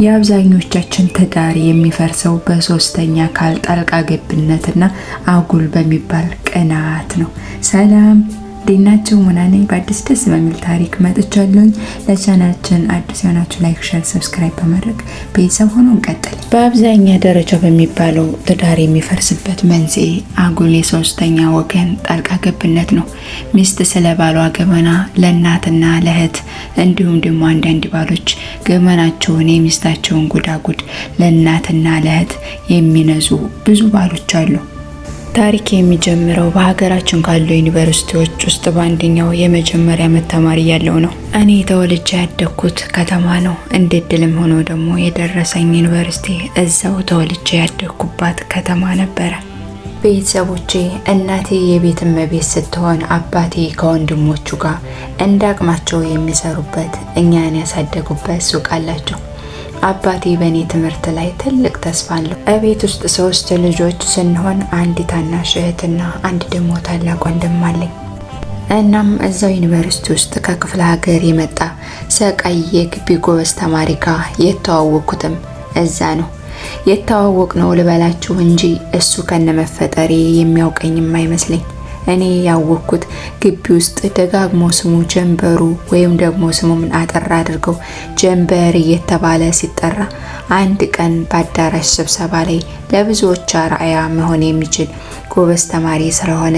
የአብዛኞቻችን ትዳር የሚፈርሰው በሶስተኛ አካል ጣልቃ ገብነትና አጉል በሚባል ቅናት ነው። ሰላም ዲናችሁ ሙናኔ በአዲስ ደስ በሚል ታሪክ መጥቻለሁ። ለቻናላችን አዲስ የሆናችሁ ላይክ፣ ሼር፣ ሰብስክራይብ በማድረግ ቤተሰብ ሆኖ እንቀጥል። በአብዛኛ ደረጃ በሚባለው ትዳር የሚፈርስበት መንስኤ አጉል የሶስተኛ ወገን ጣልቃ ገብነት ነው። ሚስት ስለ ባሏ ገመና ለእናትና ለእህት እንዲሁም ደግሞ አንዳንድ ባሎች ገመናቸውን የሚስታቸውን ጉዳጉድ ለእናትና ለእህት የሚነዙ ብዙ ባሎች አሉ። ታሪክ የሚጀምረው በሀገራችን ካሉ ዩኒቨርሲቲዎች ውስጥ በአንደኛው የመጀመሪያ ዓመት ተማሪ ያለው ነው። እኔ ተወልጄ ያደግኩት ከተማ ነው። እንደ እድልም ሆኖ ደግሞ የደረሰኝ ዩኒቨርሲቲ እዛው ተወልጄ ያደግኩባት ከተማ ነበረ። ቤተሰቦቼ እናቴ የቤት እመቤት ስትሆን አባቴ ከወንድሞቹ ጋር እንደ አቅማቸው የሚሰሩበት እኛን ያሳደጉበት ሱቅ አላቸው። አባቴ በእኔ ትምህርት ላይ ትልቅ ተስፋ አለው። እቤት ውስጥ 3 ልጆች ስንሆን አንድ ታናሽ እህትና አንድ ደግሞ ታላቅ ወንድም አለኝ። እናም እዛው ዩኒቨርሲቲ ውስጥ ከክፍለ ሀገር የመጣ ሰቃይ የግቢ ጎበዝ ተማሪ ጋር የተዋወቅኩትም እዛ ነው። የተዋወቅ ነው ልበላችሁ እንጂ እሱ ከነመፈጠሬ የሚያውቀኝም አይመስለኝ። እኔ ያወቅኩት ግቢ ውስጥ ደጋግሞ ስሙ ጀንበሩ ወይም ደግሞ ስሙን አጠር አድርገው ጀንበር እየተባለ ሲጠራ አንድ ቀን በአዳራሽ ስብሰባ ላይ ለብዙዎች አርአያ መሆን የሚችል ጎበዝ ተማሪ ስለሆነ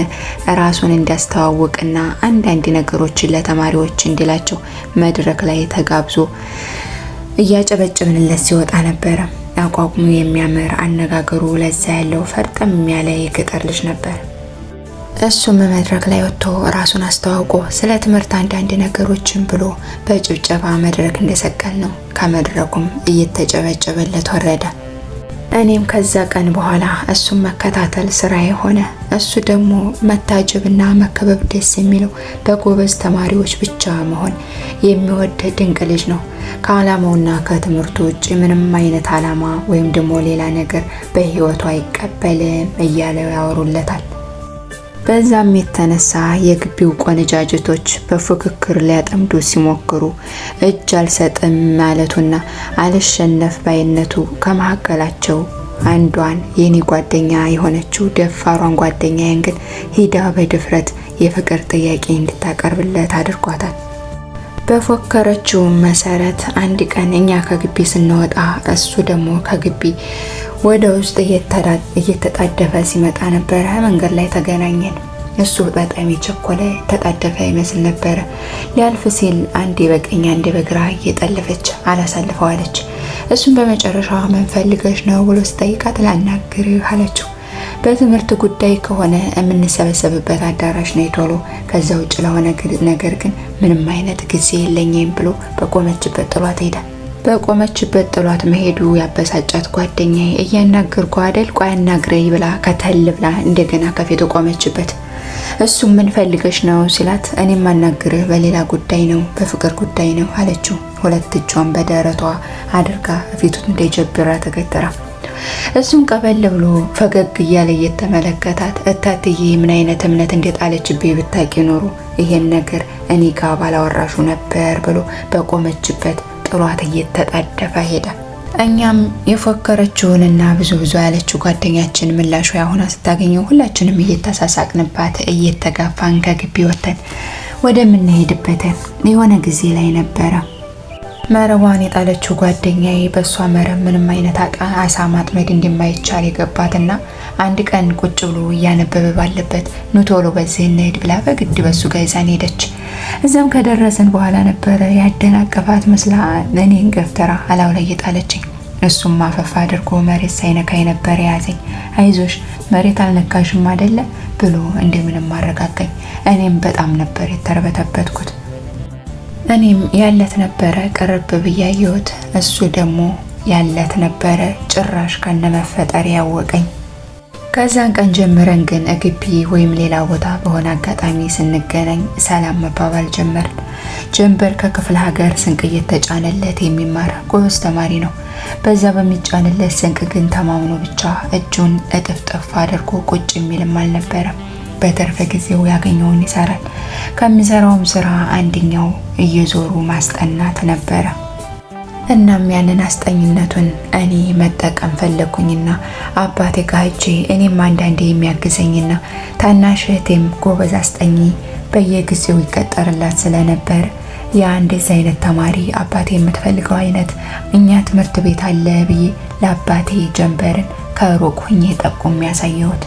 ራሱን እንዲያስተዋውቅና አንዳንድ ነገሮችን ለተማሪዎች እንዲላቸው መድረክ ላይ ተጋብዞ እያጨበጨብንለት ሲወጣ ነበረ። አቋቁሙ የሚያምር አነጋገሩ ለዛ ያለው ፈርጠም ያለ የገጠር ልጅ ነበር። እሱም መድረክ ላይ ወጥቶ ራሱን አስተዋውቆ ስለ ትምህርት አንዳንድ ነገሮችን ብሎ በጭብጨባ መድረክ እንደሰቀል ነው። ከመድረኩም እየተጨበጨበለት ወረደ። እኔም ከዛ ቀን በኋላ እሱም መከታተል ስራዬ ሆነ። እሱ ደግሞ መታጀብና መከበብ ደስ የሚለው በጎበዝ ተማሪዎች ብቻ መሆን የሚወድ ድንቅ ልጅ ነው። ከዓላማውና ከትምህርቱ ውጭ ምንም አይነት ዓላማ ወይም ደግሞ ሌላ ነገር በህይወቱ አይቀበልም እያለ ያወሩለታል። በዛም የተነሳ የግቢው ቆነጃጅቶች በፉክክር ሊያጠምዱ ሲሞክሩ እጅ አልሰጥም ማለቱና አልሸነፍ ባይነቱ ከመካከላቸው አንዷን የኔ ጓደኛ የሆነችው ደፋሯን ጓደኛዬን ግን ሂዳ በድፍረት የፍቅር ጥያቄ እንድታቀርብለት አድርጓታል። በፎከረችው መሰረት አንድ ቀን እኛ ከግቢ ስንወጣ እሱ ደግሞ ከግቢ ወደ ውስጥ እየተጣደፈ ሲመጣ ነበረ። መንገድ ላይ ተገናኘን። እሱ በጣም የቸኮለ ተጣደፈ ይመስል ነበረ። ሊያልፍ ሲል አንዴ በቀኝ አንዴ በግራ እየጠለፈች አላሳልፈዋለች። እሱም በመጨረሻ ምን ፈልገሽ ነው ብሎ ሲጠይቃት ላናግርህ አለችው። በትምህርት ጉዳይ ከሆነ የምንሰበሰብበት አዳራሽ ነው ቶሎ፣ ከዛ ውጭ ለሆነ ነገር ግን ምንም አይነት ጊዜ የለኝም ብሎ በቆመችበት ጥሏት ሄደ። በቆመችበት ጥሏት መሄዱ ያበሳጫት ጓደኛዬ እያናገርኩ አይደል ቆይ አናግረኝ ብላ ከተል ብላ እንደገና ከፊቱ ቆመችበት። እሱም ምን ፈልገሽ ነው ሲላት እኔም ማናግርህ በሌላ ጉዳይ ነው በፍቅር ጉዳይ ነው አለችው። ሁለት እጇን በደረቷ አድርጋ ፊቱን እንደጀብራ ተገተራ። እሱም ቀበል ብሎ ፈገግ እያለ እየተመለከታት እታትዬ ምን አይነት እምነት እንደጣለችብኝ ብታቂ ኖሮ ይሄን ነገር እኔ ጋር ባላወራሹ ነበር ብሎ በቆመችበት ጥሏት እየተጣደፈ ሄደ። እኛም የፎከረችውንና ብዙ ያለችው ጓደኛችን ምላሹ ያሁን ስታገኘው ሁላችንም እየተሳሳቅንባት እየተጋፋን ከግቢ ወተን ወደምንሄድበት የሆነ ጊዜ ላይ ነበረ መረቧን የጣለችው ጓደኛዬ በሷ መረብ ምንም አይነት አሳ ማጥመድ እንደማይቻል የገባትና አንድ ቀን ቁጭ ብሎ እያነበበ ባለበት ኑ ቶሎ በዚህ እንሂድ ብላ በግድ በሱ ጋር ይዛን ሄደች። እዛም ከደረሰን በኋላ ነበረ ያደናቀፋት መስላ እኔን ገፍተራ አላው ላይ የጣለችኝ። እሱም ማፈፋ አድርጎ መሬት ሳይነካኝ ነበር ያዘኝ። አይዞሽ መሬት አልነካሽም አይደለ ብሎ እንደምንም አረጋጋኝ። እኔም በጣም ነበር የተረበተበትኩት። እኔም ያለት ነበረ ቀረብ ብያየሁት፣ እሱ ደግሞ ያለት ነበረ ጭራሽ ከነመፈጠር ያወቀኝ። ከዛን ቀን ጀምረን ግን ግቢ ወይም ሌላ ቦታ በሆነ አጋጣሚ ስንገናኝ ሰላም መባባል ጀመርን። ጀንበር ከክፍለ ሀገር ስንቅ እየተጫነለት የሚማር ጎበዝ ተማሪ ነው። በዛ በሚጫንለት ስንቅ ግን ተማምኖ ብቻ እጁን እጥፍጥፍ አድርጎ ቁጭ የሚልም አልነበረም። በተረፈ ጊዜው ያገኘውን ይሰራል። ከሚሰራውም ስራ አንደኛው እየዞሩ ማስጠናት ነበረ። እናም ያንን አስጠኝነቱን እኔ መጠቀም ፈለኩኝና አባቴ ጋር ሄጄ እኔም አንዳንዴ የሚያግዘኝና ታናሽ እህቴም ጎበዝ አስጠኝ በየጊዜው ይቀጠርላት ስለነበር እንደዚህ አይነት ተማሪ አባቴ የምትፈልገው አይነት እኛ ትምህርት ቤት አለ ብዬ ለአባቴ ጀንበርን ከሩቅ ሆኜ ጠቁም ያሳየሁት።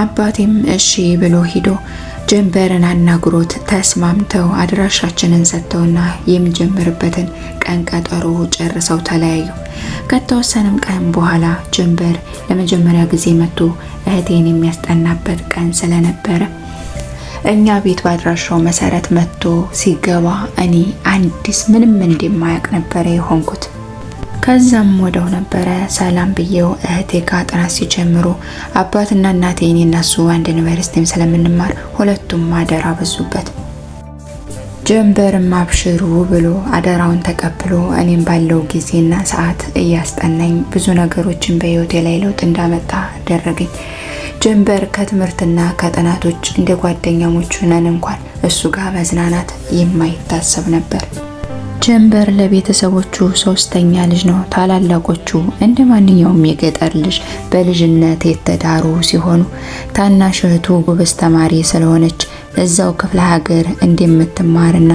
አባቴም እሺ ብሎ ሂዶ ጀንበርን አናግሮት ተስማምተው አድራሻችንን ሰጥተውና የሚጀምርበትን ቀን ቀጠሮ ጨርሰው ተለያዩ። ከተወሰነም ቀን በኋላ ጀንበር ለመጀመሪያ ጊዜ መጥቶ እህቴን የሚያስጠናበት ቀን ስለነበረ እኛ ቤት ባድራሻው መሰረት መጥቶ ሲገባ እኔ አንዲስ ምንም እንደማያውቅ ነበረ የሆንኩት። ከዛም ወደው ነበረ ሰላም ብዬው እህቴ ጋር ጥናት ሲጀምሩ አባትና እናቴ እኔና እሱ አንድ ዩኒቨርሲቲም ስለምንማር ሁለቱም አደራ በዙበት። ጀንበርም አብሽሩ ብሎ አደራውን ተቀብሎ እኔም ባለው ጊዜና ሰዓት እያስጠናኝ ብዙ ነገሮችን በህይወቴ ላይ ለውጥ እንዳመጣ አደረገኝ። ጀንበር ከትምህርትና ከጥናቶች እንደ ጓደኛሞች ነን እንኳን እሱ ጋር መዝናናት የማይታሰብ ነበር። ጀንበር ለቤተሰቦቹ ሶስተኛ ልጅ ነው። ታላላቆቹ እንደ ማንኛውም የገጠር ልጅ በልጅነት የተዳሩ ሲሆኑ ታናሽ እህቱ ጎበዝ ተማሪ ስለሆነች እዛው ክፍለ ሀገር እንደምትማርና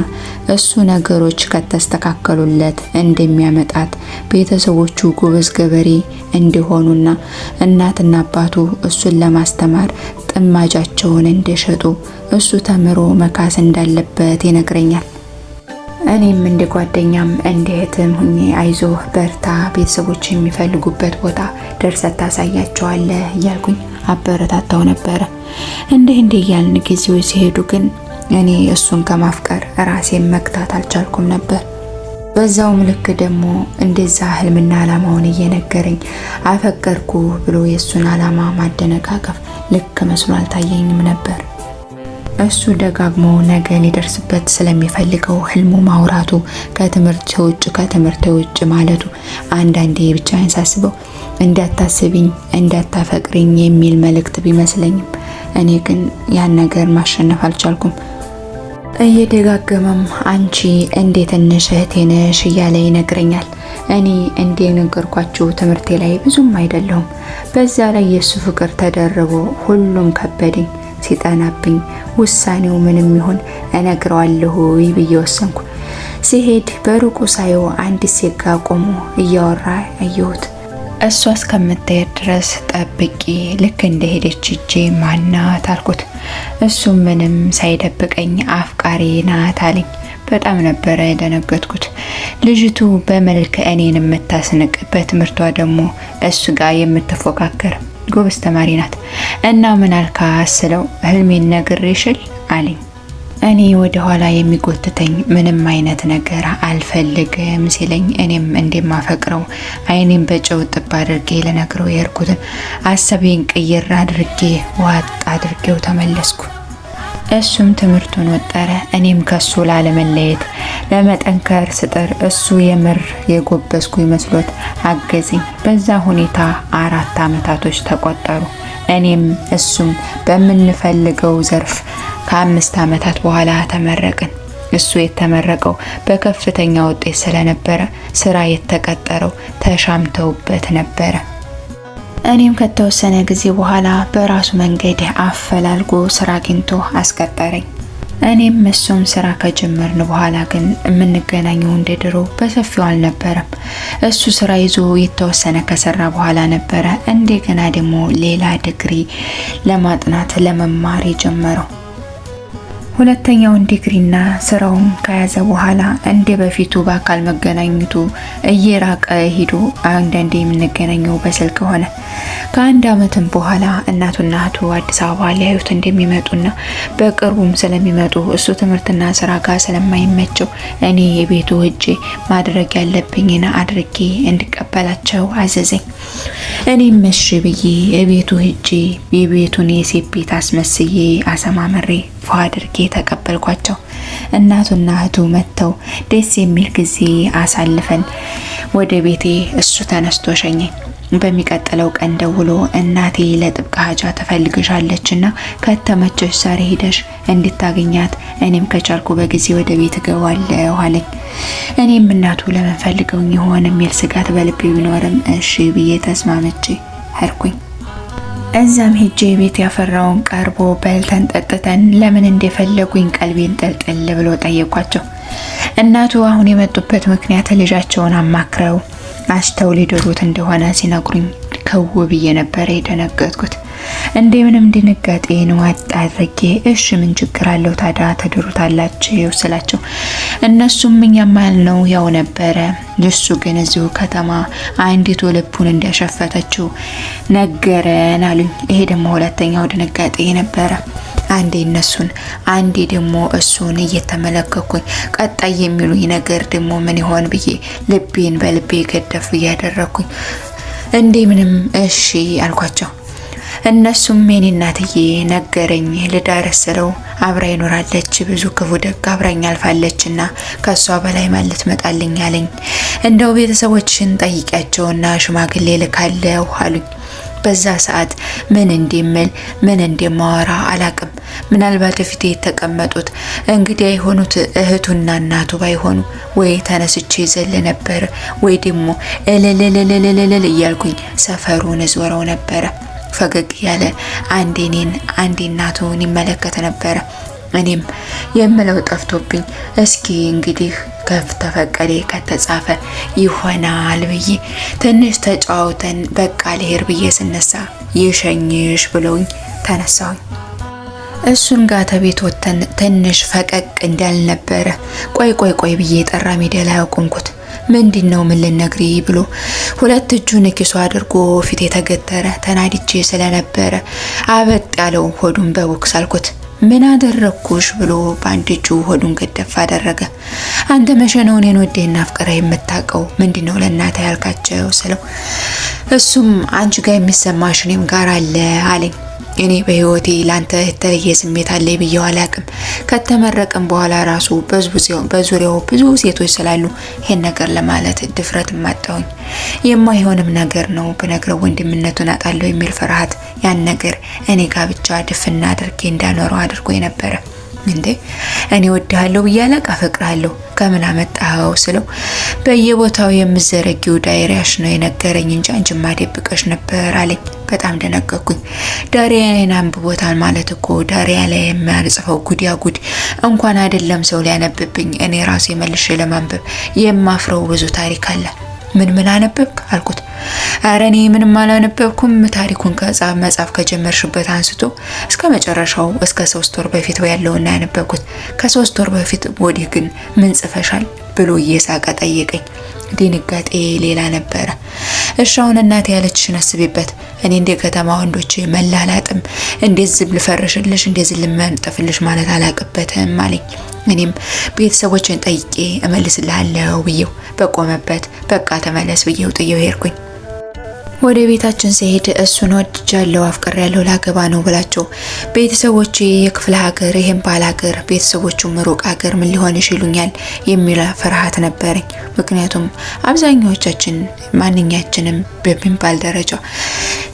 እሱ ነገሮች ከተስተካከሉለት እንደሚያመጣት ቤተሰቦቹ ጎበዝ ገበሬ እንደሆኑና እናትና አባቱ እሱን ለማስተማር ጥማጃቸውን እንደሸጡ እሱ ተምሮ መካስ እንዳለበት ይነግረኛል። እኔም እንደ ጓደኛም እንደ እህትም ሁኜ አይዞህ በርታ፣ ቤተሰቦች የሚፈልጉበት ቦታ ደርሰህ ታሳያቸዋለህ እያልኩኝ አበረታታው ነበረ። እንዲህ እያልን ጊዜዎች ሲሄዱ ግን እኔ እሱን ከማፍቀር ራሴን መግታት አልቻልኩም ነበር። በዛውም ልክ ደግሞ እንደዛ ህልምና አላማውን እየነገረኝ አፈቀርኩ ብሎ የሱን አላማ ማደነቃቀፍ ልክ መስሎ አልታየኝም ነበር። እሱ ደጋግሞ ነገ ሊደርስበት ስለሚፈልገው ህልሙ ማውራቱ ከትምህርት ውጭ ማለቱ አንዳንዴ ብቻ ሳስበው እንዳታስቢኝ እንዳታፈቅሪኝ የሚል መልእክት ቢመስለኝም እኔ ግን ያን ነገር ማሸነፍ አልቻልኩም። እየደጋገመም አንቺ እንዴት ትንሽ እህቴ ነሽ እያለ ይነግረኛል። እኔ እንደነገርኳችሁ ትምህርቴ ላይ ብዙም አይደለሁም። በዛ ላይ የሱ ፍቅር ተደርቦ ሁሉም ከበደኝ። ሲጠናብኝ ውሳኔው ምንም ይሁን እነግረዋለሁ ብዬ ወሰንኩ። ሲሄድ በሩቁ ሳየው አንድ ሴት ጋር ቆሞ እያወራ አየሁት። እሷ እስከምትሄድ ድረስ ጠብቂ፣ ልክ እንደሄደች እጄ ማናት አልኩት። እሱም ምንም ሳይደብቀኝ አፍቃሪ ናት አለኝ። በጣም ነበረ የደነገጥኩት። ልጅቱ በመልክ እኔን የምታስንቅ በትምህርቷ ደግሞ እሱ ጋር የምትፎካከር ጎበዝ ተማሪ ናት። እና ምን አልካ ስለው ህልሜን ነግሬሽል አለኝ። እኔ ወደ ኋላ የሚጎትተኝ ምንም አይነት ነገር አልፈልግም ሲለኝ እኔም እንደማፈቅረው አይኔን በጨው ጥብ አድርጌ ለነግረው የርኩትን አሰቤን ቅይር አድርጌ ዋጥ አድርጌው ተመለስኩ። እሱም ትምህርቱን ወጠረ። እኔም ከሱ ላለመለየት ለመጠንከር ስጥር እሱ የምር የጎበዝኩ ይመስሎት አገዘኝ። በዛ ሁኔታ 4 አመታቶች ተቆጠሩ። እኔም እሱም በምንፈልገው ዘርፍ ከ5 አመታት በኋላ ተመረቅን። እሱ የተመረቀው በከፍተኛ ውጤት ስለነበረ ስራ የተቀጠረው ተሻምተውበት ነበረ። እኔም ከተወሰነ ጊዜ በኋላ በራሱ መንገድ አፈላልጎ ስራ አግኝቶ አስቀጠረኝ። እኔም እሱም ስራ ከጀመርን በኋላ ግን የምንገናኘው እንደ ድሮ በሰፊው አልነበረም። እሱ ስራ ይዞ የተወሰነ ከሰራ በኋላ ነበረ እንደገና ደግሞ ሌላ ዲግሪ ለማጥናት ለመማር የጀመረው። ሁለተኛውን ዲግሪና ስራውን ከያዘ በኋላ እንደ በፊቱ በአካል መገናኘቱ እየራቀ ሄዶ አንዳንዴ የምንገናኘው በስልክ ሆነ። ከ1 አመትም በኋላ እናቱና እህቱ አዲስ አበባ ሊያዩት እንደሚመጡና በቅርቡም ስለሚመጡ እሱ ትምህርትና ስራ ጋር ስለማይመቸው እኔ የቤቱ ሄጄ ማድረግ ያለብኝን አድርጌ እንድቀበላቸው አዘዘኝ። እኔም እሺ ብዬ የቤቱ ሄጄ የቤቱን የሴት ቤት አስመስዬ አሰማምሬ ፏ አድርጌ ተቀበልኳቸው። እናቱና እህቱ መጥተው ደስ የሚል ጊዜ አሳልፈን ወደ ቤቴ እሱ ተነስቶ ሸኘኝ። በሚቀጥለው ቀን ደውሎ እናቴ ለጥብቅ ሀጃ ተፈልግሻለችና ከተመቸሽ ዛሬ ሄደሽ እንድታገኛት እኔም ከቻልኩ በጊዜ ወደ ቤት እገባለሁ አለኝ። እኔም እናቱ ለምን ፈልገውኝ ይሆን የሚል ስጋት በልቤ ቢኖርም እሺ ብዬ ተስማምቼ ሄድኩኝ። እዛም ሄጄ ቤት ያፈራውን ቀርቦ በልተን ጠጥተን ለምን እንደፈለጉኝ ቀልቤን ጥልጥል ብሎ ጠየኳቸው። እናቱ አሁን የመጡበት ምክንያት ልጃቸውን አማክረው አስተው ሊድሩት እንደሆነ ሲነግሩኝ ከው ብዬ ነበር የደነገጥኩት። እንደምንም ድንጋጤን ዋጥ አድርጌ እሺ ምን ችግር አለው ታዲያ ተድሩታላችሁ ስላቸው እነሱም እኛም ያልነው ያው ነበረ፣ እሱ ግን እዚሁ ከተማ አንዲቱ ልቡን እንዳሸፈተችው ነገረን አሉኝ። ይሄ ደግሞ ሁለተኛው ድንጋጤ ነበረ። አንዴ እነሱን አንዴ ደግሞ እሱን እየተመለከኩኝ ቀጣይ የሚሉኝ ነገር ደግሞ ምን ይሆን ብዬ ልቤን በልቤ ገደፍ እያደረኩኝ እንዴ ምንም እሺ አልኳቸው። እነሱም የኔ እናትዬ ነገረኝ ልዳርስ ስለው አብራ ይኖራለች ብዙ ክፉ ደግ አብራኝ አልፋለችና ከሷ በላይ ማለት መጣልኝ አለኝ። እንደው ቤተሰቦችን ጠይቂያቸውና ሽማግሌ ልካለሁ አሉኝ። በዛ ሰዓት ምን እንደምል ምን እንደማወራ አላቅም። ምናልባት ፊቴ የተቀመጡት እንግዲህ የሆኑት እህቱና እናቱ ባይሆኑ ወይ ተነስቼ ዘል ነበር ወይ ደግሞ እልልልልልል እያልኩኝ ሰፈሩን እዞረው ነበረ። ፈገግ ያለ አንዴ እኔን አንዴ እናቱን ይመለከት ነበረ። እኔም የምለው ጠፍቶብኝ እስኪ እንግዲህ ከፍ ተፈቀደ ከተጻፈ ይሆናል ብዬ ትንሽ ተጫውተን በቃ ልሄድ ብዬ ስነሳ ይሸኝሽ ብለውኝ ተነሳሁኝ። እሱን ጋር ተቤት ወተን ትንሽ ፈቀቅ እንዳልነበረ ቆይ ብዬ ጠራ ሜዳ ላይ አቆምኩት። ምንድነው ምን ልነግሪ ብሎ ሁለት እጁን ኪሱ አድርጎ ፊት የተገተረ ተናድጄ ስለነበረ አበጥ ያለው ሆዱን በቦክስ አልኩት። ምን አደረኩሽ ብሎ በአንድ እጁ ሆዱን ገደፍ አደረገ። አንተ መሸነው እኔን ወዴና አፍቅራ የምታውቀው ምንድነው ለእናቴ ያልካቸው ስለው እሱም አንቺ ጋር የሚሰማሽ እኔም ጋር አለ አለኝ። እኔ በህይወቴ ላንተ የተለየ ስሜት አለኝ ብዬው አላቅም። ከተመረቀም በኋላ ራሱ በዙሪያው ብዙ ሴቶች ስላሉ ይሄን ነገር ለማለት ድፍረት ማጣውኝ። የማይሆንም ነገር ነው ብነግረው ወንድምነቱን አጣለው የሚል ፍርሃት ያን ነገር እኔ ጋር ብቻ ድፍና አድርጌ እንዳኖረው አድርጎ የነበረ። እንዴ እኔ ወድሃለሁ ብያለሁ አፈቅራለሁ ከምን አመጣው ስለው በየቦታው የምዘረጊው ዳይሪያሽ ነው የነገረኝ እንጂ አንቺማ ደብቀሽ ነበር አለኝ። በጣም ደነገኩኝ። ዳሪያን አንብቦታል ማለት እኮ ዳሪያ ላይ የሚያጽፈው ጉድ እንኳን አይደለም ሰው ሊያነብብኝ እኔ ራሴ መልሼ ለማንበብ የማፍረው ብዙ ታሪክ አለ። ምን አነበብክ አልኩት። ኧረ እኔ ምንም አላነበብኩም። ታሪኩን መጻፍ ከጀመርሽበት አንስቶ እስከ መጨረሻው እስከ 3 ወር በፊት ያለውና ያነበብኩት። ከ3 ወር በፊት ወዲህ ግን ምን ጽፈሻል ብሎ እየሳቀ ጠየቀኝ። ድንጋጤ ሌላ ነበረ። እሻውን እናቴ ያለችሽን አስቢበት። እኔ እንደ ከተማ ወንዶች መላላጥም እንዴት ዝም ልፈርሽልሽ እንዴት ዝም ልመንጠፍልሽ ማለት አላቅበትም አለኝ። እኔም ቤተሰቦችን ጠይቄ እመልስልሃለሁ ብዬው በቆመበት በቃ ተመለስ ብዬው ጥዬው ሄድኩኝ። ወደ ቤታችን ሲሄድ እሱን ወድጃለሁ አፍቅሬያለሁ ላገባ ነው ብላቸው ቤተሰቦቼ የክፍለ ሀገር ይሄን ባል ሀገር ቤተሰቦቹም ሩቅ ሀገር ምን ሊሆን ይችሉኛል የሚል ፍርሃት ነበረኝ። ምክንያቱም አብዛኛዎቻችን ማንኛችንም በሚባል ደረጃ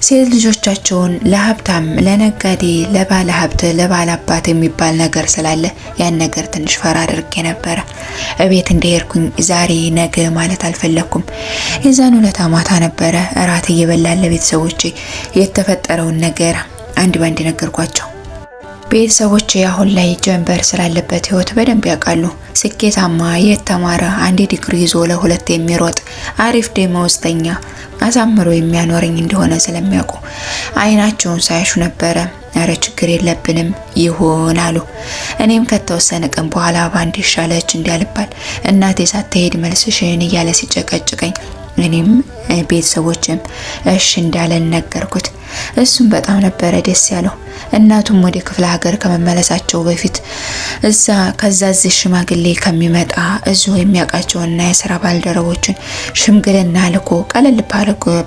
ሴት ልጆቻቸውን ለሀብታም ለነጋዴ ለባለ ሀብት ለባለ አባት የሚባል ነገር ስላለ ያን ነገር ትንሽ ፈራ አድርጌ ነበረ። እቤት እንደሄድኩኝ ዛሬ ነገ ማለት አልፈለኩም። የዛን ዕለት ማታ ነበረ እራት እየበላን ለቤተሰቦቼ የተፈጠረውን ነገር አንድ ባንድ ነገርኳቸው። ቤተሰቦቼ አሁን ላይ ጀንበር ስላለበት ህይወት በደንብ ያውቃሉ። ስኬታማ የተማረ አንድ ዲግሪ ይዞ ለሁለት የሚሮጥ አሪፍ ደመወዝተኛ አሳምሮ የሚያኖረኝ እንደሆነ ስለሚያውቁ አይናቸውን ሳያሹ ነበረ ኧረ ችግር የለብንም ይሁን አሉ። እኔም ከተወሰነ ቀን በኋላ ባንድ ይሻለች እንዲያልባል እናቴ ሳትሄድ መልስሽን እያለ ሲጨቀጭቀኝ እኔም ቤተሰቦችም እሺ እንዳለን ነገርኩት። እሱም በጣም ነበረ ደስ ያለው። እናቱም ወደ ክፍለ ሀገር ከመመለሳቸው በፊት ከዛዚህ ሽማግሌ ከሚመጣ እዚሁ የሚያውቃቸውና የስራ ባልደረቦችን ሽምግልና ልኮ ቀለል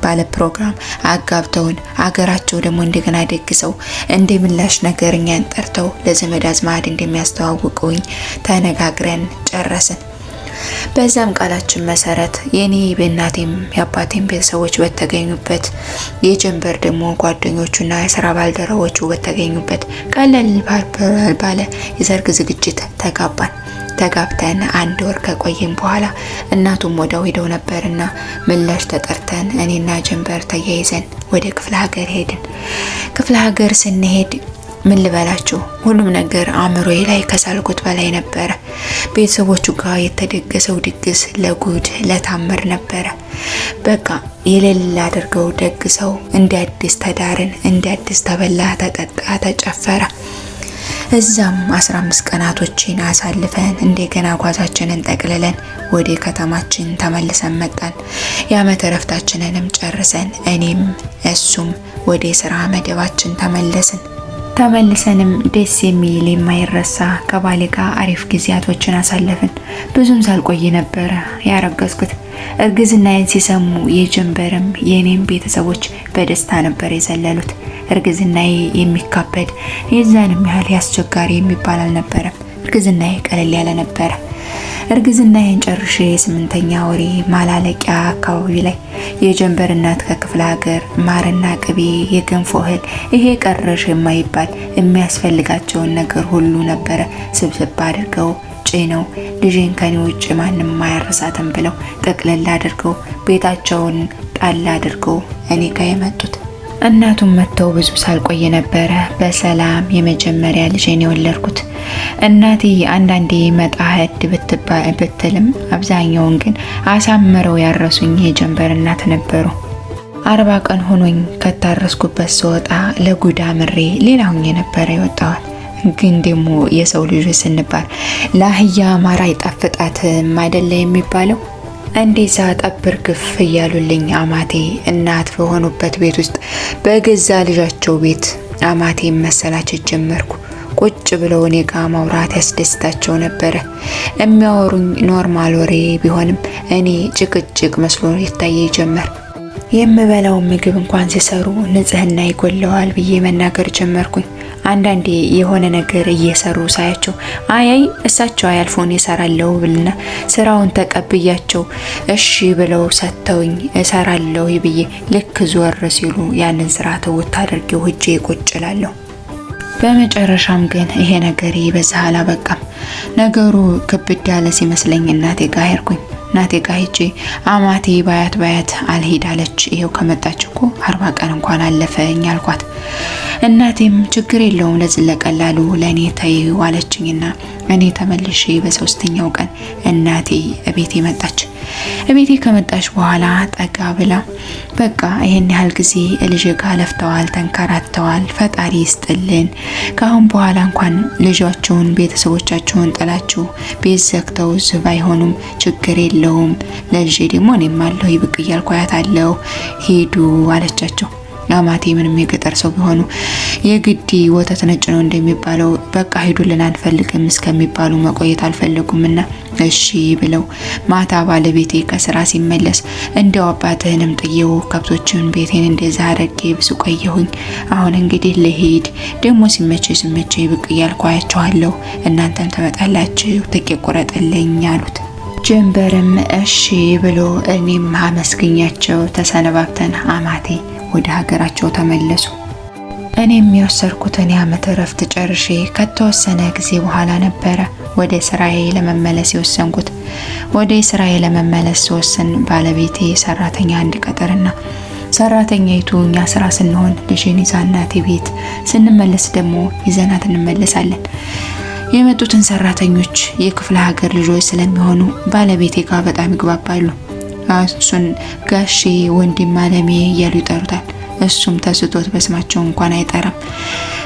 ባለ ፕሮግራም አጋብተውን አገራቸው ደግሞ እንደገና ደግሰው እንደ ምላሽ ነገር እኛን ጠርተው ለዘመድ አዝማድ እንደሚያስተዋውቁኝ ተነጋግረን ጨረስን። በዛም ቃላችን መሰረት የኔ በእናቴም የአባቴም ቤተሰቦች በተገኙበት የጀንበር ደግሞ ጓደኞቹና የስራ ባልደረቦቹ በተገኙበት ቀለል ባለ የሰርግ ዝግጅት ተጋብተን 1 ወር ከቆየን በኋላ እናቱም ወዲያው ሄደው ነበርና ምላሽ ተጠርተን እኔና ጀንበር ተያይዘን ወደ ክፍለ ሀገር ሄድን። ክፍለ ሀገር ስንሄድ ምን ልበላችሁ ሁሉም ነገር አእምሮዬ ላይ ከሳልኩት በላይ ነበረ። ቤተሰቦቹ ጋር የተደገሰው ድግስ ለጉድ ለታምር ነበረ። በቃ የሌላ አድርገው ደግሰው እንደ አዲስ ተዳርን፣ እንደ አዲስ ተበላ፣ ተጠጣ፣ ተጨፈረ። እዛም 15 ቀናቶችን አሳልፈን እንደገና ጓዛችንን ጠቅልለን ወደ ከተማችን ተመልሰን መጣን። የዓመት እረፍታችንንም ጨርሰን እኔም እሱም ወደ ስራ መደባችን ተመልሰንም ደስ የሚል የማይረሳ ከባሌ ጋር አሪፍ ጊዜያቶችን አሳለፍን። ብዙም ሳልቆይ ነበረ ያረገዝኩት። እርግዝናዬን ሲሰሙ የጀንበርም የኔም ቤተሰቦች በደስታ ነበር የዘለሉት። እርግዝናዬ የሚካበድ የዛንም ያህል ያስቸጋሪ የሚባል አልነበረም። እርግዝናዬ ቀለል ያለ ነበረ። እርግዝናዬን ጨርሼ 8ኛ ወሬ ማላለቂያ አካባቢ ላይ የጀንበር እናት ከክፍለ ሀገር ማርና ቅቤ፣ የገንፎ እህል፣ ይሄ ቀረሽ የማይባል የሚያስፈልጋቸውን ነገር ሁሉ ነበረ ስብስብ አድርገው ጭነው ልጄን ከኔ ውጭ ማንም ማያረሳትም ብለው ጠቅለል አድርገው ቤታቸውን ጣል አድርገው እኔ ጋር የመጡት። እናቱም መጥተው ብዙ ሳልቆይ ነበረ በሰላም የመጀመሪያ ልጄን የወለድኩት። እናቴ አንዳንዴ መጣ ሄድ ብትልም አብዛኛውን ግን አሳምረው ያረሱኝ የጀንበር እናት ነበሩ። 40 ቀን ሆኖኝ ከታረስኩበት ስወጣ ለጉዳ ምሬ ሌላ ሆኜ ነበረ የወጣሁት። ግን ደግሞ የሰው ልጅ ስንባል ለአህያ ማር አይጣፍጣትም አይደለ የሚባለው? እንደዛ ጠብር ግፍ እያሉልኝ አማቴ እናት በሆኑበት ቤት ውስጥ በገዛ ልጃቸው ቤት አማቴ መሰላቸት ጀመርኩ። ቁጭ ብለው እኔ ጋር ማውራት ያስደስታቸው ነበረ። የሚያወሩኝ ኖርማል ወሬ ቢሆንም እኔ ጭቅጭቅ መስሎ ይታየኝ ጀመር። የምበላው ምግብ እንኳን ሲሰሩ ንጽህና ይጎለዋል ብዬ መናገር ጀመርኩኝ። አንዳንዴ የሆነ ነገር እየሰሩ ሳያቸው አይ እሳቸው አያልፎን ይሰራለው ብልና ስራውን ተቀብያቸው እሺ ብለው ሰጥተውኝ እሰራለሁ ብዬ ልክ ዞር ሲሉ ያንን ስራ ተውት አድርጌው ሂጄ ቁጭ እላለሁ። በመጨረሻም ግን ይሄ ነገር በዛ አላበቃም። ነገሩ ክብድ ያለ ሲመስለኝ እናቴ ጋር ሄድኩኝ። እናቴ ጋር ሂጄ አማቴ ባያት አልሄዳለች፣ ይሄው ከመጣች እኮ 40 ቀን እንኳን አለፈኝ አልኳት። እናቴም ችግር የለውም ለዚህ ለቀላሉ ለኔ ተይው አለችኝና እኔ ተመልሼ በ3ኛው ቀን እናቴ እቤቴ መጣች። እቤቴ ከመጣች በኋላ ጠጋ ብላ በቃ ይሄን ያህል ጊዜ ልጅ ጋር ለፍተዋል፣ ተንከራተዋል፣ ፈጣሪ ይስጥልን። ካሁን በኋላ እንኳን ልጃቸውን ቤተሰቦቻቸውን ጥላችሁ ቤት ዘግተው ዝባ አይሆኑም፣ ችግር የለውም። ለልጄ ደግሞ እኔም አለሁ ይብቅ እያልኩ አያታለሁ፣ ሂዱ አለቻቸው። አማቴ ምንም የገጠር ሰው ቢሆኑ የግዲ ወተት ነጭ ነው እንደሚባለው በቃ ሂዱልን አንፈልግም እስከሚባሉ መቆየት አልፈለጉምና እሺ ብለው ማታ ባለቤቴ ከስራ ሲመለስ እንደው አባትህንም ጥየው ከብቶችን ቤቴን እንደዛ አድርጌ ብዙ ቆየሁኝ። አሁን እንግዲህ ልሄድ ደግሞ ሲመቼ ብቅ እያልኩ አያችኋለሁ፣ እናንተም ትመጣላችሁ፣ ትኬት ቁረጥልኝ አሉት። ጀንበርም እሺ ብሎ እኔም አመስግኛቸው ተሰነባብተን አማቴ ወደ ሀገራቸው ተመለሱ። እኔም የወሰድኩትን የዓመት እረፍት ጨርሼ ከተወሰነ ጊዜ በኋላ ነበረ ወደ ስራዬ ለመመለስ የወሰንኩት። ወደ ስራዬ ለመመለስ ስወስን ባለቤቴ ሰራተኛ እንድቀጥርና ሰራተኛይቱ እኛ ስራ ስንሆን ልጄን ይዛ እናቴ ቤት ስንመለስ ደግሞ ይዘናት እንመለሳለን። የመጡትን ሰራተኞች የክፍለ ሀገር ልጆች ስለሚሆኑ ባለቤቴ ጋር በጣም ይግባባሉ። እሱን ጋሼ ወንድም አለሜ እያሉ ይጠሩታል። እሱም ተስቶት በስማቸው እንኳን አይጠራም።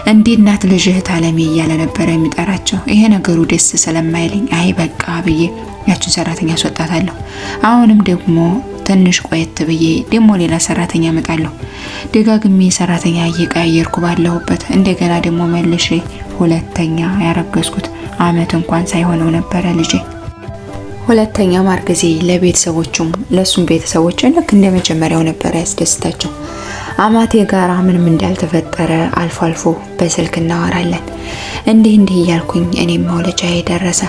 እንዴ እናት ልጅ እህት አለሜ እያለ ነበረ የሚጠራቸው። ይሄ ነገሩ ደስ ስለማይልኝ አይ በቃ ብዬ ያችን ሰራተኛ አስወጣታለሁ። አሁንም ደግሞ ትንሽ ቆየት ብዬ ደግሞ ሌላ ሰራተኛ እመጣለሁ። ደጋግሜ ሰራተኛ እየቀያየርኩ ባለሁበት እንደገና ደግሞ መልሼ ሁለተኛ ያረገዝኩት ዓመት እንኳን ሳይሆነው ነበረ ልጄ። ሁለተኛ ማርገዜ ለቤተሰቦቹም ለሱም ቤተሰቦች ልክ እንደመጀመሪያው ነበር ያስደስታቸው። አማቴ ጋር ምንም እንዳልተፈጠረ አልፎ አልፎ በስልክ እናወራለን። እንዲህ እያልኩኝ እኔም መውለጃዬ ደረሰ።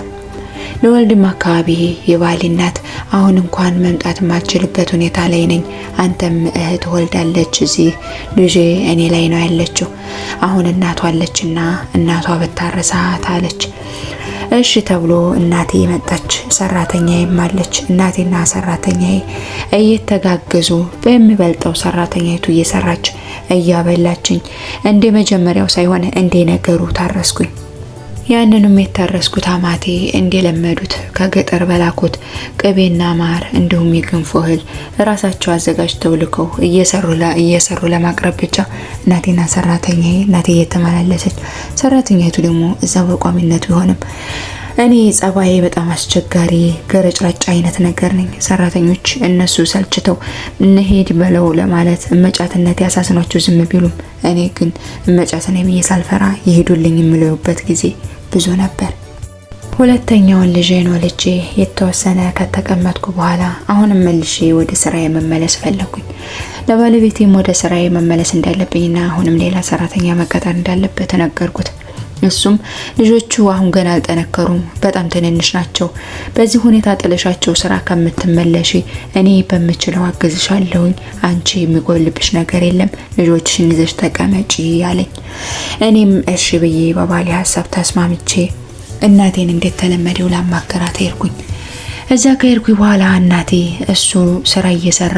ለወልድም አካባቢ የባሌ እናት አሁን እንኳን መምጣት የማልችልበት ሁኔታ ላይ ነኝ። አንተም እህት ወልዳለች፣ እዚህ ልጄ እኔ ላይ ነው ያለችው። አሁን እናቷ አለችና እናቷ በታረሳት አለች። እሺ ተብሎ እናቴ መጣች። ሰራተኛዬም አለች። እናቴና ሰራተኛዬ እየተጋገዙ በሚበልጠው ሰራተኛይቱ እየሰራች እያበላችኝ እንደ መጀመሪያው ሳይሆን እንደ ነገሩ ታረስኩኝ። ያንንም የታረስኩት አማቴ እንደለመዱት ከገጠር በላኩት ቅቤና ማር እንዲሁም የገንፎ እህል ራሳቸው አዘጋጅተው ልከው እየሰሩ ለማቅረብ ብቻ እናቴና ሰራተኛዬ እናቴ እየተመላለሰች ሰራተኛይቱ ደግሞ እዛ በቋሚነት ቢሆንም እኔ ጸባዬ በጣም አስቸጋሪ ገረጭራጭ አይነት ነገር ነኝ። ሰራተኞች እነሱ ሰልችተው እንሄድ በለው ለማለት እመጫትነት ያሳስኗቸው ዝም ቢሉም እኔ ግን እመጫት ነኝ ብዬ ሳልፈራ ይሄዱልኝ የምለውበት ጊዜ ብዙ ነበር። ሁለተኛውን ልጄን ወልጄ የተወሰነ ከተቀመጥኩ በኋላ አሁንም መልሼ ወደ ስራዬ መመለስ ፈለኩኝ። ለባለቤቴም ወደ ስራዬ መመለስ እንዳለብኝና አሁንም ሌላ ሰራተኛ መቀጠር እንዳለበት ነገርኩት። እሱም ልጆቹ አሁን ገና አልጠነከሩም፣ በጣም ትንንሽ ናቸው። በዚህ ሁኔታ ጥለሻቸው ስራ ከምትመለሺ እኔ በምችለው አግዝሻለሁኝ። አንቺ የሚጎልብሽ ነገር የለም፣ ልጆችሽን ይዘሽ ተቀመጪ አለኝ። እኔም እሺ ብዬ በባሌ ሀሳብ ተስማምቼ እናቴን እንዴት ተለመደው ላማከራት ሄድኩኝ። እዛ ከሄድኩኝ በኋላ እናቴ እሱ ስራ እየሰራ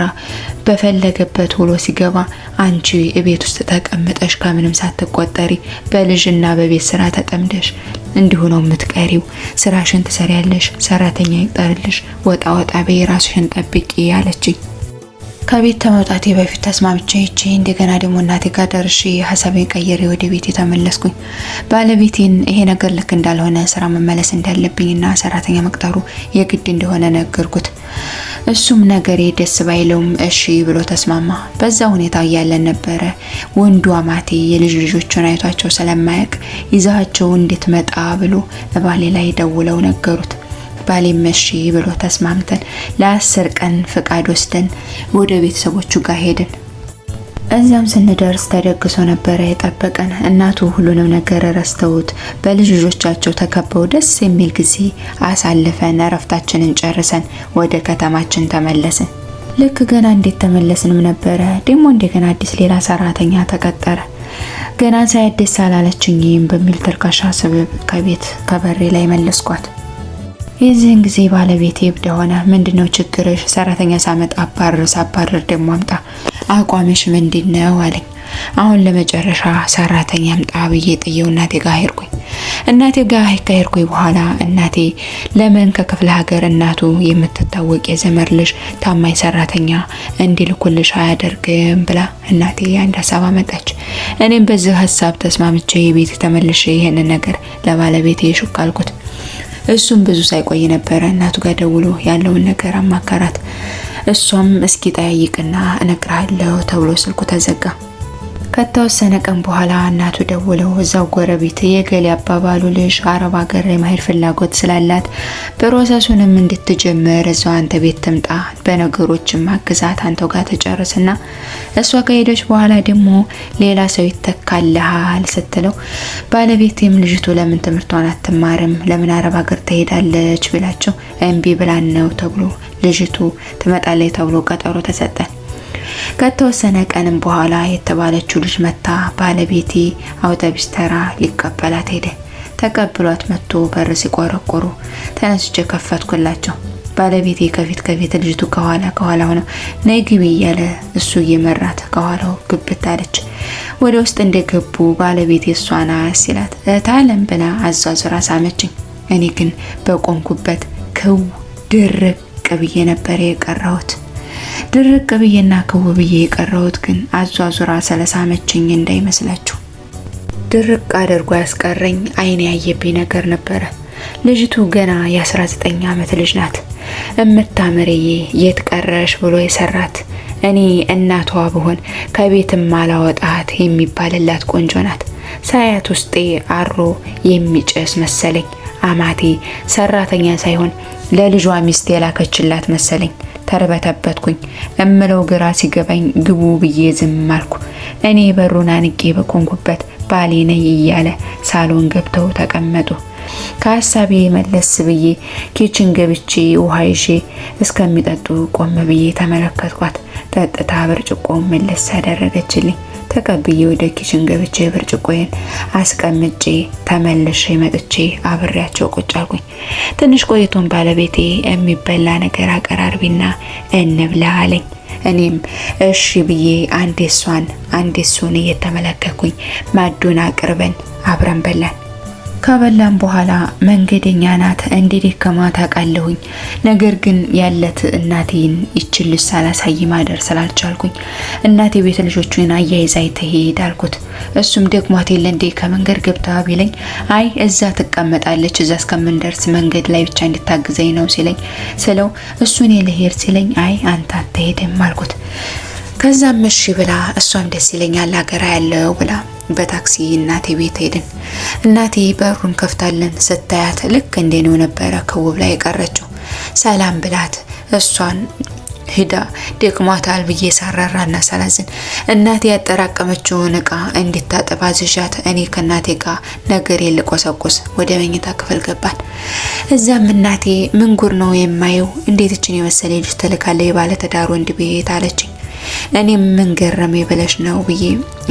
በፈለገበት ውሎ ሲገባ አንቺ እቤት ውስጥ ተቀምጠሽ ከምንም ሳትቆጠሪ በልጅና በቤት ስራ ተጠምደሽ እንዲሁ ነው የምትቀሪው። ስራሽን ትሰሪያለሽ፣ ሰራተኛ ይቅጠርልሽ፣ ወጣ ወጣ በይ፣ ራስሽን ጠብቂ አለችኝ። ከቤት ከመውጣቴ በፊት ተስማምቼ ሄጄ እንደገና ደግሞ እናቴ ጋር ደርሼ ሀሳቤን ቀይሬ ወደ ቤት ተመለስኩኝ። ባለቤቴን ይሄ ነገር ልክ እንዳልሆነ ስራ መመለስ እንዳለብኝና ሰራተኛ መቅጠሩ የግድ እንደሆነ ነገርኩት። እሱም ነገሬ ደስ ባይለውም እሺ ብሎ ተስማማ። በዛ ሁኔታ እያለን ነበረ ወንዱ አማቴ የልጅ ልጆቹን አይቷቸው ስለማያውቅ ይዛቸው እንድትመጣ ብሎ ባሌ ላይ ደውለው ነገሩት። ባሌም እሺ ብሎ ተስማምተን ለ10 ቀን ፍቃድ ወስደን ወደ ቤተሰቦቹ ጋር ሄድን። እዚያም ስንደርስ ተደግሶ ነበረ የጠበቀን። እናቱ ሁሉንም ነገር ረስተውት በልጅ ልጆቻቸው ተከበው ደስ የሚል ጊዜ አሳልፈን እረፍታችንን ጨርሰን ወደ ከተማችን ተመለስን። ልክ ገና እንዴት ተመለስንም ነበረ ደግሞ እንደገና አዲስ ሌላ ሰራተኛ ተቀጠረ። ገና ሳይደስ አላለችኝም በሚል ተርካሻ ሰበብ ከቤት ከበሬ ላይ መለስኳት። የዚህን ጊዜ ባለቤቴ እብድ ሆነ። ምንድነው ችግርሽ? ሰራተኛ ሳመጣ ሳባረር ደግሞ አምጣ፣ አቋምሽ ምንድነው አለኝ። አሁን ለመጨረሻ ሰራተኛ አምጣ ብዬ ጥየው እናቴ ጋር ሄድኩኝ። እናቴ ጋር ከሄድኩኝ በኋላ እናቴ ለምን ከክፍለ ሀገር እናቱ የምትታወቅ የዘመር ልጅ ታማኝ ሰራተኛ እንዲልኩልሽ አያደርግም ብላ እናቴ አንድ ሀሳብ አመጣች። እኔም በዚህ ሀሳብ ተስማምቼ የቤት ተመልሼ ይሄንን ነገር ለባለቤቴ ሹክ አልኩት። እሱም ብዙ ሳይቆይ ነበረ እናቱ ጋር ደውሎ ያለውን ነገር አማከራት። እሷም እስኪ ጠያይቅና እነግርሃለሁ ተብሎ ስልኩ ተዘጋ። ከተወሰነ ቀን በኋላ እናቱ ደውለው እዛው ጎረቤት የገሌ አባባሉ ልጅ አረብ ሀገር የመሄድ ፍላጎት ስላላት ፕሮሰሱንም እንድትጀምር እዛው አንተ ቤት ትምጣ፣ በነገሮችም አግዛት፣ አንተው ጋር ተጨርስና እሷ ከሄደች በኋላ ደግሞ ሌላ ሰው ይተካልሃል ስትለው ባለቤቴም ልጅቱ ለምን ትምህርቷን አትማርም ለምን አረብ ሀገር ትሄዳለች ብላቸው እምቢ ብላን ነው ተብሎ ልጅቱ ትመጣለች ተብሎ ቀጠሮ ተሰጠን። ከተወሰነ ቀንም በኋላ የተባለችው ልጅ መታ ባለቤቴ አውቶቡስ ተራ ሊቀበላት ሄደ። ተቀብሏት መጥቶ በር ሲቆረቆሩ ተነስቼ ከፈትኩላቸው። ባለቤቴ ከፊት ልጅቱ ከኋላ ሆነው ነይ ግቢ እያለ እሱ እየመራት ከኋላው ግብት አለች። ወደ ውስጥ እንደገቡ ባለቤቴ እሷና ሲላት ታለም ብላ አዟዙራ ሳመችኝ። እኔ ግን በቆምኩበት ክው ድርቅ ብዬ ነበር የቀረሁት። ድርቅ ብዬና ክው ብዬ የቀረሁት ግን አዟዙራ ስለሳመችኝ እንዳይመስላችሁ። ድርቅ አድርጎ ያስቀረኝ አይኔ ያየብኝ ነገር ነበረ። ልጅቱ ገና የ19 ዓመት ልጅ ናት። እምታምርዬ የት ቀረሽ ብሎ የሰራት እኔ እናቷ ብሆን ከቤትም አላወጣት የሚባልላት ቆንጆ ናት። ሳያት ውስጤ አሮ የሚጨስ መሰለኝ። አማቴ ሰራተኛ ሳይሆን ለልጇ ሚስት የላከችላት መሰለኝ። ተርበተበትኩኝ። እምለው ግራ ሲገባኝ ግቡ ብዬ ዝም አልኩ። እኔ በሩን አንቄ በቆንኩበት ባሌ ነኝ እያለ ሳሎን ገብተው ተቀመጡ። ከሀሳቤ መለስ ብዬ ኪችን ገብቼ ውሃ ይዤ እስከሚጠጡ ቆም ብዬ ተመለከትኳት። ጠጥታ ብርጭቆ መለስ ያደረገችልኝ። ተቀብዬ ወደ ኪችን ገብቼ ብርጭቆዬን አስቀምጬ ተመልሼ መጥቼ አብሬያቸው ቁጭ አልኩኝ። ትንሽ ቆይቶን ባለቤቴ የሚበላ ነገር አቀራርቢና እንብላ አለኝ። እኔም እሺ ብዬ አንዴ እሷን አንዴ እሱን እየተመለከኩኝ ማዱን አቅርበን አብረን በላን። ከበላን በኋላ መንገደኛ ናት እንደደከማት አውቃለሁኝ። ነገር ግን ያለት እናቴን ይችል ሳላሳይ ማደር ስላልቻልኩኝ እናቴ ቤት ልጆቹን አያይዛ ትሄድ አልኩት። እሱም ደግሟት የለ እንዴ ከመንገድ ገብታ ቢለኝ አይ እዛ ትቀመጣለች እዛ እስከምንደርስ መንገድ ላይ ብቻ እንድታግዘኝ ነው ሲለኝ ስለው እሱን ልሄድ ሲለኝ አይ አንተ አትሄድም አልኩት። ከዛም እሺ ብላ እሷም ደስ ይለኛል ሀገራ ያለው ብላ በታክሲ እናቴ ቤት ሄድን። እናቴ በሩን ከፍታለን ስታያት ልክ እንደኔው ነበረ ከውብ ላይ የቀረችው። ሰላም ብላት እሷን ሂዳ ደክሟታል ብዬ ሳራራና ሳላዝን እናቴ ያጠራቀመችውን እቃ እንድታጠብ አዝዣት እኔ ከእናቴ ጋር ነገር የልቆሰቁስ ወደ መኝታ ክፍል ገባን። እዛም እናቴ ምን ጉር ነው የማየው እንዴት እችን የመሰለ ልጅ ትልካለች የባለ ትዳር ወንድ ቤት አለችኝ። እኔም ምን ገረመ ብለሽ ነው ብዬ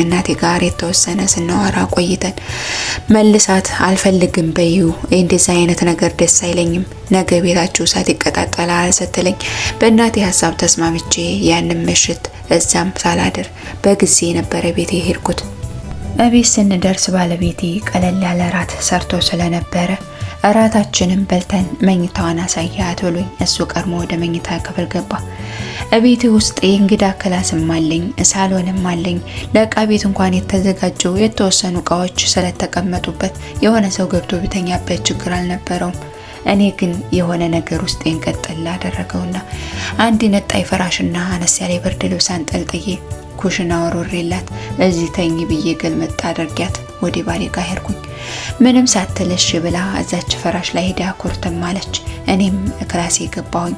እናቴ ጋር የተወሰነ ስናወራ ቆይተን መልሳት አልፈልግም በይው እንደዛ አይነት ነገር ደስ አይለኝም ነገ ቤታችሁ እሳት ይቀጣጠላል ስትለኝ በእናቴ ሀሳብ ተስማምቼ ያንን ምሽት እዛም ሳላድር በጊዜ ነበረ ቤቴ ሄድኩት። እቤት ስንደርስ ባለቤቴ ቀለል ያለ ራት ሰርቶ ስለነበረ እራታችንን በልተን መኝታዋን አሳያት ብሎኝ እሱ ቀድሞ ወደ መኝታ ክፍል ገባ። እቤት ውስጥ የእንግዳ ክላስም አለኝ ሳሎንም አለኝ። ለእቃ ቤት እንኳን የተዘጋጀው የተወሰኑ እቃዎች ስለተቀመጡበት የሆነ ሰው ገብቶ ቢተኛበት ችግር አልነበረውም። እኔ ግን የሆነ ነገር ውስጤን ቀጥል አደረገውና አንድ ነጣይ ፍራሽና አነስ ያለ ብርድ ልብስ አንጠልጥዬ ኩሽና ወሮሬላት እዚህ ተኝ ብዬ ገልመጣ አድርጊያት ወደ ባሌ ጋር ሄድኩኝ። ምንም ሳትልሽ ብላ እዛች ፍራሽ ላይ ሄዳ ኩርተም አለች። እኔም ክላሴ ገባሁኝ።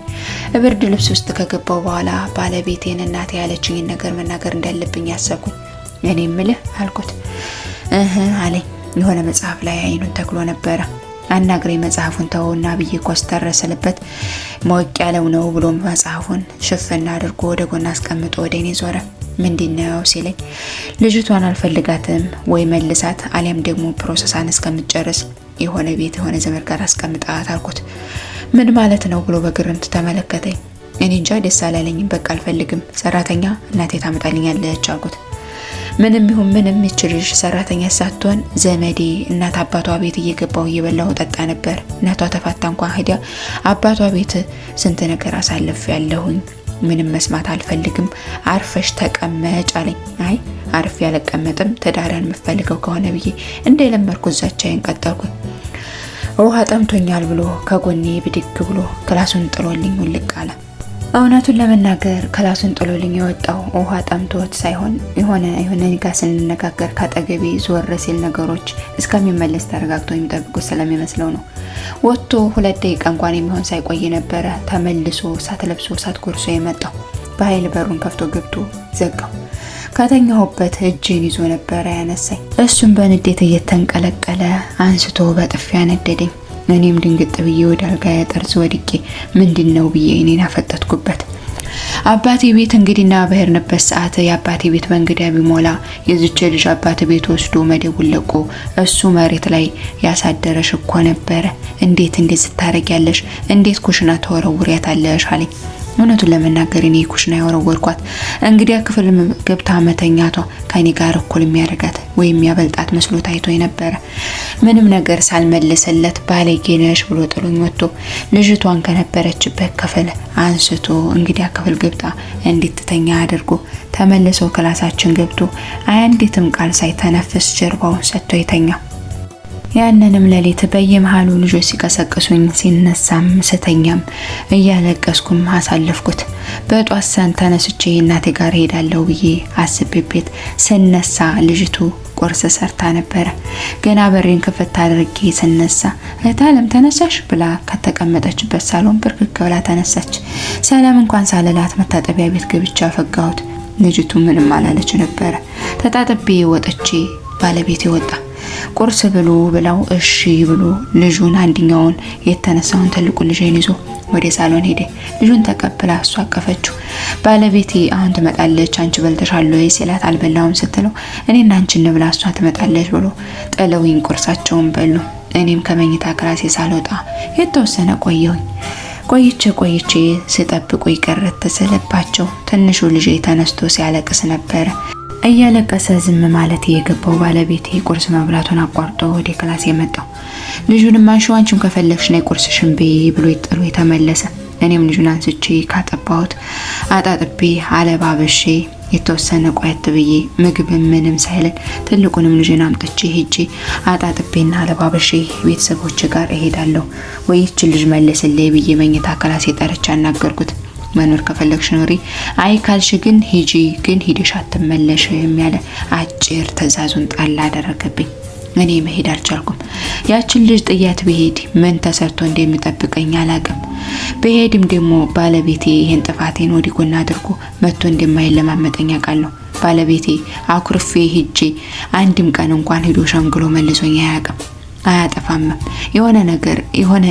ብርድ ልብስ ውስጥ ከገባው በኋላ ባለቤቴን እናቴ ያለችኝን ነገር መናገር እንዳለብኝ ያሰብኩኝ። እኔም ምልህ አልኩት። አለኝ። የሆነ መጽሐፍ ላይ አይኑን ተክሎ ነበረ። አናግሬ መጽሐፉን ተውና ብዬ ኮስተር ስልበት ሞቅ ያለው ነው ብሎ መጽሐፉን ሽፍና አድርጎ ወደ ጎን አስቀምጦ ወደ እኔ ዞረ። ምንድነው ሲለኝ ልጅቷን አልፈልጋትም ወይ መልሳት አሊያም ደግሞ ፕሮሰሳን እስከምጨርስ የሆነ ቤት የሆነ ዘመድ ጋር አስቀምጣት አልኩት። ምን ማለት ነው ብሎ በግርምት ተመለከተኝ። እኔ እንጃ ደስ አላለኝም። በቃ አልፈልግም፣ ሰራተኛ እናቴ ታመጣልኛለች አልኩት። ምንም ይሁን ምንም ይችልሽ ሰራተኛ ሳትሆን ዘመዴ እናት አባቷ ቤት እየገባው እየበላው ጠጣ ነበር። እናቷ ተፋታ እንኳን ሄዳ አባቷ ቤት ስንት ነገር አሳልፍ ያለሁኝ ምንም መስማት አልፈልግም፣ አርፈሽ ተቀመጭ አለኝ። አይ አርፍ ያለቀመጥም ትዳርን የምፈልገው ከሆነ ብዬ እንደለመርኩ ዛቻዬን ቀጠልኩኝ። ውሃ ጠምቶኛል ብሎ ከጎኔ ብድግ ብሎ ክላሱን ጥሎልኝ ውልቅ አለ። እውነቱን ለመናገር ክላሱን ጥሎልኝ የወጣው ውሃ ጠምቶት ሳይሆን የሆነ ጋር ስንነጋገር ካጠገቤ ዞር ሲል ነገሮች እስከሚመለስ ተረጋግቶ የሚጠብቁት ስለሚመስለው ነው። ወጥቶ 2 ደቂቃ እንኳን የሚሆን ሳይቆይ ነበረ ተመልሶ ሳት ለብሶ ሳት ጎርሶ የመጣው። በኃይል በሩን ከፍቶ ገብቶ ዘጋው። ከተኛሁበት እጄን ይዞ ነበረ ያነሳኝ። እሱም በንዴት እየተንቀለቀለ አንስቶ በጥፊ ያነደደኝ። እኔም ድንግጥ ብዬ ወደ አልጋዬ ጠርዝ ወድቄ ምንድነው ብዬ እኔን አፈጠጥኩበት። አባቴ ቤት እንግዲህና በሄድንበት ሰዓት የአባቴ ቤት በእንግዳ ቢሞላ የዚች ልጅ አባቴ ቤት ወስዶ መደቡን ለቆ እሱ መሬት ላይ ያሳደረሽ እኮ ነበረ። እንዴት ታረጊያለሽ? እንዴት ኩሽና ተወረውሪያታለሽ አለኝ። እውነቱን ለመናገር እኔ ኩሽና ያወረወርኳት እንግዲያ ክፍል ገብታ መተኛቷ ከኔ ጋር እኩል የሚያደርጋት ወይም ያበልጣት መስሎ ታይቶኝ ነበረ። ምንም ነገር ሳልመልስለት ባለጌ ነሽ ብሎ ጥሎኝ ወጥቶ ልጅቷን ከነበረችበት ክፍል አንስቶ እንግዲያ ክፍል ገብታ እንድትተኛ አድርጎ ተመልሶ ክላሳችን ገብቶ አንዲትም ቃል ሳይተነፍስ ጀርባውን ሰጥቶ ይተኛ። ያንንም ሌሊት በየመሃሉ ልጆች ሲቀሰቅሱኝ ሲነሳም ስተኛም እያለቀስኩም አሳለፍኩት። በጧት ተነስቼ እናቴ ጋር ሄዳለሁ ብዬ አስቤበት ስነሳ ልጅቱ ቁርስ ሰርታ ነበረ። ገና በሬን ክፍት አድርጌ ስነሳ እታለም ተነሳሽ ብላ ከተቀመጠችበት ሳሎን ብርክክ ብላ ተነሳች። ሰላም እንኳን ሳልላት መታጠቢያ ቤት ገብቻ ፈጋሁት። ልጅቱ ምንም አላለች ነበረ። ተጣጥቤ ወጥቼ ባለቤቴ ወጣ። ቁርስ ብሉ ብለው እሺ ብሎ ልጁን አንደኛውን የተነሳውን ትልቁ ልጅን ይዞ ወደ ሳሎን ሄደ። ልጁን ተቀብላ እሷ አቀፈችው። ባለቤቴ አሁን ትመጣለች አንቺ በልተሻል ወይ ሲላት አልበላውም ስትለው እኔና አንቺ እንብላ እሷ ትመጣለች ብሎ ጥለውኝ ቁርሳቸውን በሉ። እኔም ከመኝታ ክላሴ ሳልወጣ የተወሰነ ቆይቼ ስጠብቁ ይቀረት ተሰለባቸው። ትንሹ ልጅ ተነስቶ ሲያለቅስ ነበረ። እያለቀሰ ዝም ማለት የገባው ባለቤቴ ቁርስ መብላቱን አቋርጦ ወደ ክላስ የመጣው ልጁንም አንቺም ከፈለግሽ ነይ ቁርስሽን በይ ብሎ ይጥሩ የተመለሰ። እኔም ልጁን አንስቼ ካጠባሁት አጣጥቤ አለባበሼ የተወሰነ ቆየት ብዬ ምግብ ምንም ሳይለን ትልቁንም ልጅን አምጥቼ ሄጄ አጣጥቤና አለባበሼ ቤተሰቦች ጋር እሄዳለሁ ወይች ልጅ መልስልኝ ብዬ መኝታ ክላስ የጠርቻ አናገርኩት። መኖር ከፈለግሽ ኑሪ፣ አይ ካልሽ ግን ሂጂ፣ ግን ሂደሽ አትመለሽም ያለ አጭር ትዕዛዙን ጣል አደረገብኝ። እኔ መሄድ አልቻልኩም። ያችን ልጅ ጥያት ብሄድ ምን ተሰርቶ እንደሚጠብቀኝ አላቅም። በሄድም ደግሞ ባለቤቴ ይሄን ጥፋቴን ወዲህ ጎን አድርጎ መጥቶ እንደማይለማመጠኝ አውቃለሁ። ባለቤቴ አኩርፌ ሂጄ አንድም ቀን እንኳን ሄዶ ሸንግሎ መልሶኝ አያውቅም። አያጠፋም። የሆነ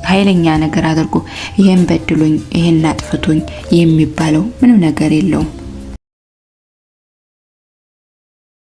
ኃይለኛ ነገር አድርጎ ይሄን በድሎኝ ይሄን አጥፍቶኝ የሚባለው ምንም ነገር የለውም።